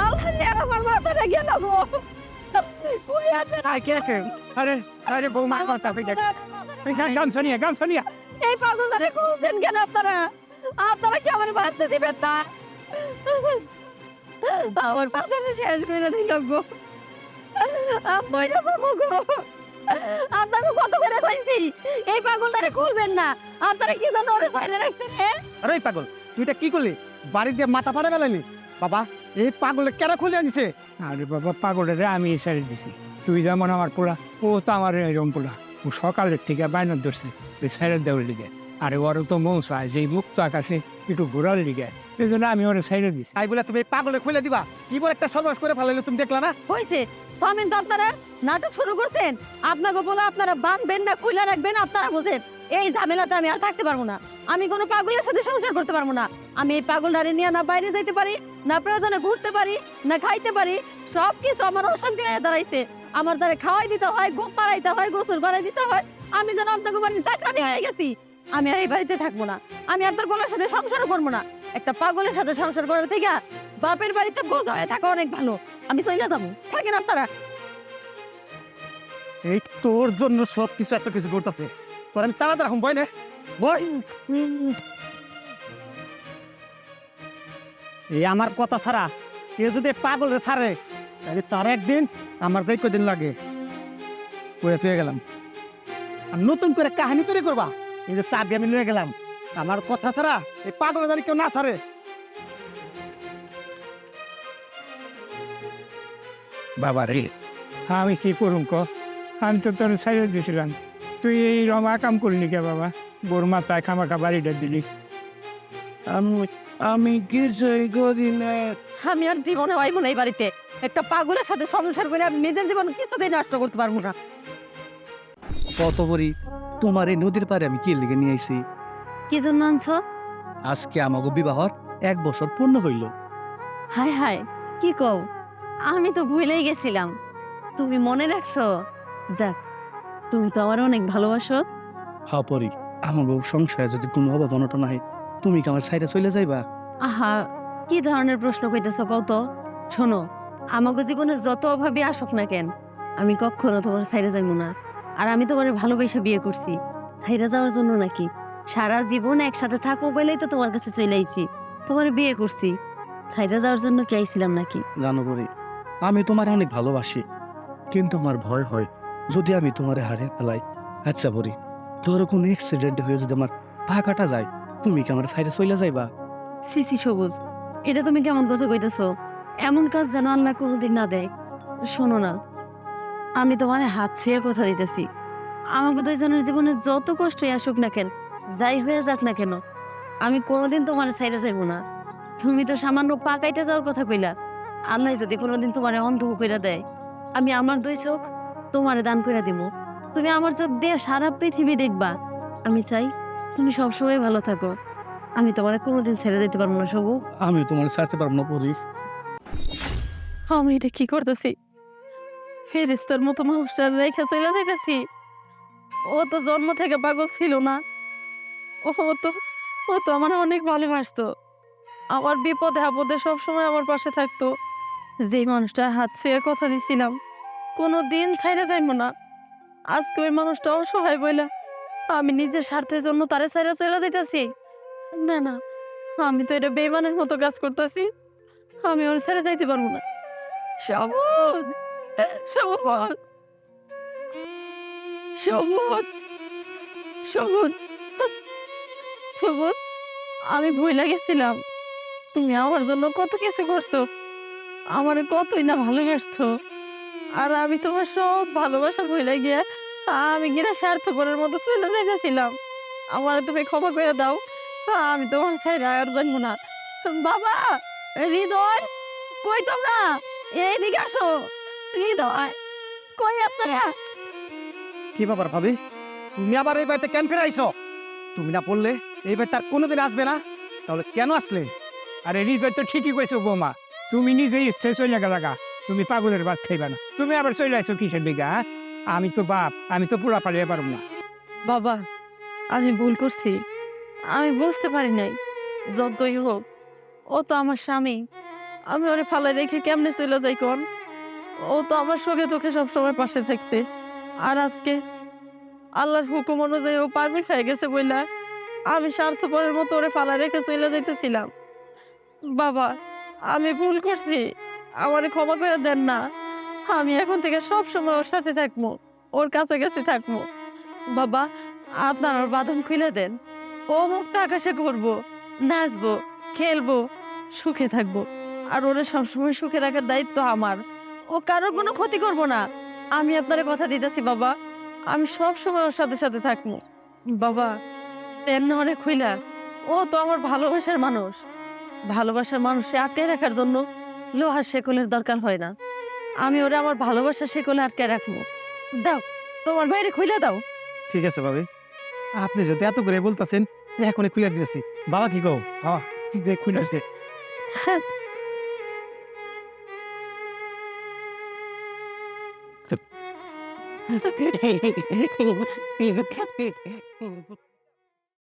আল্লাহ রে, আমার মাথাটা গেল গো। কই আছেন? আরে আরে বৌমা কথা কইতে গান শুনিয়া এই পাগলটারে খুঁজছেন কেন আপনারা? আপনারা কি আমার বাঁচতে দিবেন না? আমার পাগলটা শেষ করে দিল গো। মইরা যাবো গো। আপনাকে কত করে কইছি এই পাগলটারে খুঁজবেন না। আপনারা কি জন্য ওরে ছাইড়া রাখছেন? আরে এই পাগল তুই এটা কি করলি? বাড়ি দিয়ে মাথা ফাড়ে ফেলাইনি বাবা। এই পাগলে কেন খুলে আনিছে? আরে বাবা পাগলের আমি ছেড়ে দিছি। তুই যেমন আমার পোড়া, ও তো আমার এরকম পোড়া। ও সকালের থেকে বাইনার ধরছে ওই ছেড়ে দেওয়ার লিগে। আরে ওরও তো মন চায় যে এই মুক্ত আকাশে একটু ঘোরার লিগে, এই জন্য আমি ওরে ছেড়ে দিছি। তাই বলে তুমি এই পাগলে খুলে দিবা? কি বলে একটা সর্বনাশ করে ফেলাইলো তুমি দেখলা না? হইছে থামেন তো আপনারা। নাটক শুরু করতেন। আপনাকে বলে আপনারা বাঁধবেন না খুলে রাখবেন, আপনারা বোঝেন। এই ঝামেলাতে আমি আর থাকতে পারবো না। আমি কোনো পাগলের সাথে সংসার করতে পারবো না। আমি এই পাগলটারে নিয়ে না বাইরে যাইতে পারি, না প্রয়োজনে ঘুরতে পারি, না খাইতে পারি। সব কিছু আমার অশান্তি হয়ে দাঁড়াইছে। আমার দ্বারা খাওয়াই দিতে হয়, ঘুম পাড়াইতে হয়, গোসল করাই দিতে হয়। আমি যেন আপনাকে বাড়ির চাকরানি হয়ে গেছি। আমি আর এই বাড়িতে থাকবো না। আমি আপনার বোনের সাথে সংসারও করবো না। একটা পাগলের সাথে সংসার করার থেকে বাপের বাড়িতে বোঝ হয়ে থাকা অনেক ভালো। আমি চলে যাবো, থাকেন আপনারা। এই তোর জন্য সব কিছু এত কিছু করতেছে। তোর আমি তাড়াতাড়ি এখন বই নে বই। এই আমার কথা ছাড়া কেউ যদি পাগলে ছাড়ে তাহলে তার একদিন আমার যাই কদিন লাগে কয়ে পেয়ে গেলাম। আর নতুন করে কাহিনী তৈরি করবা? এই যে চাবি আমি লয়ে গেলাম, আমার কথা ছাড়া এই পাগলে জানি কেউ না ছাড়ে। বাবা রে, আমি কি করুম ক? আমি তো তোর ছেড়ে দিয়েছিলাম, তুই এই রমা কাম করলি কে বাবা? বোর মাথায় খামাখা বাড়িটা দিলি। আমি কিছুই করি না। আমি আর জীবনে আইব না এই বাড়িতে। একটা পাগলের সাথে সংসার করে আমি নিজের জীবন কিছুতেই নষ্ট করতে পারবো না। কত বড়ি তোমার এই নদীর পাড়ে আমি কি লিগে নিয়ে আইছি? কি জন্য আনছো? আজকে আমাকে বিবাহর 1 বছর পূর্ণ হইল। হায় হায়, কি কও? আমি তো ভুলেই গেছিলাম। তুমি মনে রাখছো? যাক, তুমি তো আমার অনেক ভালোবাসো। হ্যাঁ পরি, আমাকে সংসারে যদি কোনো অবদানটা নাই, তুমি কি আমার সাইডে চলে যাইবা? আহা, কি ধরনের প্রশ্ন কইতেছো কত? শোনো, আমাকে জীবনে যত অভাবী আসুক না কেন, আমি কখনো তোমার সাইডে যাইবো না। আর আমি তোমার ভালোবাসা বিয়ে করছি, সাইডে যাওয়ার জন্য নাকি? সারা জীবন একসাথে থাকবো বলেই তো তোমার কাছে চলে আইছি। তোমার বিয়ে করছি, সাইডে যাওয়ার জন্য কি আইছিলাম নাকি? জানো পরি, আমি তোমার অনেক ভালোবাসি, কিন্তু আমার ভয় হয় যদি আমি তোমার হারিয়ে ফেলাই। আচ্ছা পরি, ধরো কোনো অ্যাক্সিডেন্ট হয়ে যদি আমার পা কাটা যায়, তুমি কি আমার সাইডে চলে যাইবা? সিসি সবুজ, এটা তুমি কেমন কথা কইতেছো? এমন কাজ যেন আল্লাহ কোনোদিন না দেয়। শোনো না, আমি তোমার হাত ছুঁয়ে কথা দিতেছি। আমাকে দুইজনের জীবনে যত কষ্টই আসুক না কেন, যাই হয়ে যাক না কেন, আমি কোনোদিন তোমার সাইডে যাইবো না। তুমি তো সামান্য পা কাইটা যাওয়ার কথা কইলা। আল্লাহ যদি কোনোদিন তোমার অন্ধ কইরা দেয়, আমি আমার 2 চোখ তোমারে দান কইরা দিব। তুমি আমার চোখ দিয়ে সারা পৃথিবী দেখবা। আমি চাই তুমি সবসময় ভালো থাকো। আমি তোমার কোনোদিন ছেড়ে দিতে পারবো না সবু। আমি তোমার ছাড়তে পারবো না পরি। আমি এটা কি করতেছি? ফেরেশতার মতো মানুষটা রেখে চলে যাইতেছি। ও তো জন্ম থেকে পাগল ছিল না। ও তো ও তো আমার অনেক ভালোবাসতো। আমার বিপদে আপদে সবসময় আমার পাশে থাকতো। যে মানুষটার হাত ছুঁয়ে কথা দিছিলাম কোনো দিন ছাইড়া যাইবো না, আজকে ওই মানুষটা অসহায় বইলা আমি নিজের স্বার্থের জন্য তারে ছাইড়া চলে যাইতেছি। না না, আমি তো এটা বেইমানের মতো কাজ করতেছি। আমি ওর ছেড়ে যাইতে পারবো না। সবুজ, সবুজ, সবুজ, সবুজ, সবুজ, আমি ভুলে গেছিলাম তুমি আমার জন্য কত কিছু করছো, আমার কতই না ভালোবাসছো। আর আমি তোমার সব ভালোবাসা ভুলে গিয়ে আমি কিনা স্বার্থপরের মতো চলে যাইতেছিলাম। আমার তুমি ক্ষমা করে দাও। আমি তোমার ছাইরা আর জানবো না। বাবা, হৃদয়, কই তোমরা? এইদিকে আসো। হৃদয়, কই আপনারা? কি ব্যাপার ভাবি, তুমি আবার এই বাড়িতে কেন ফিরে আইছো? তুমি না বললে এই বাড়িতে আর কোনোদিন আসবে না, তাহলে কেন আসলে? আরে হৃদয় তো ঠিকই কইছো বৌমা, তুমি নিজেই ইচ্ছে চলে গেলা। তুমি পাগলের ভাত খাইবা না, তুমি আবার চলে আসো কিসের দিকে? আমি তো বাপ, আমি তো পুরা পালিয়ে পারব না। বাবা, আমি ভুল করছি। আমি বুঝতে পারি নাই। যতই হোক, ও তো আমার স্বামী। আমি ওরে ফালাই রেখে কেমনে চলে যাই কোন? ও তো আমার সুখে দুঃখে সবসময় পাশে থাকতে। আর আজকে আল্লাহর হুকুম অনুযায়ী ও পাগল হয়ে গেছে বইলা আমি স্বার্থপরের মতো ওরে ফালাই রেখে চলে যাইতেছিলাম। বাবা, আমি ভুল করছি, আমারে ক্ষমা করে দেন না। আমি এখন থেকে সব সময় ওর সাথে থাকবো, ওর কাছাকাছি থাকবো। বাবা, আপনার ওর বাঁধন খুলে দেন। ও মুক্ত আকাশে ঘুরবো, নাচবো, খেলবো, সুখে থাকবো। আর ওরে সবসময় সুখে রাখার দায়িত্ব আমার। ও কারোর কোনো ক্ষতি করবো না। আমি আপনার কথা দিতেছি বাবা, আমি সব সময় ওর সাথে সাথে থাকবো। বাবা, তেন ওরে খুইলা, ও তো আমার ভালোবাসার মানুষ। ভালোবাসার মানুষে আটকে রাখার জন্য লোহার শেকলের দরকার হয় না। আমি ওরে আমার ভালোবাসার শেকলে আটকে রাখবো। দাও, তোমার বাইরে খুইলা দাও। ঠিক আছে ভাবি, আপনি যদি এত করে বলতেছেন এখনই খুলে দিতেছি। বাবা কি কও? হ্যাঁ দেখ খুলে দে। হ্যাঁ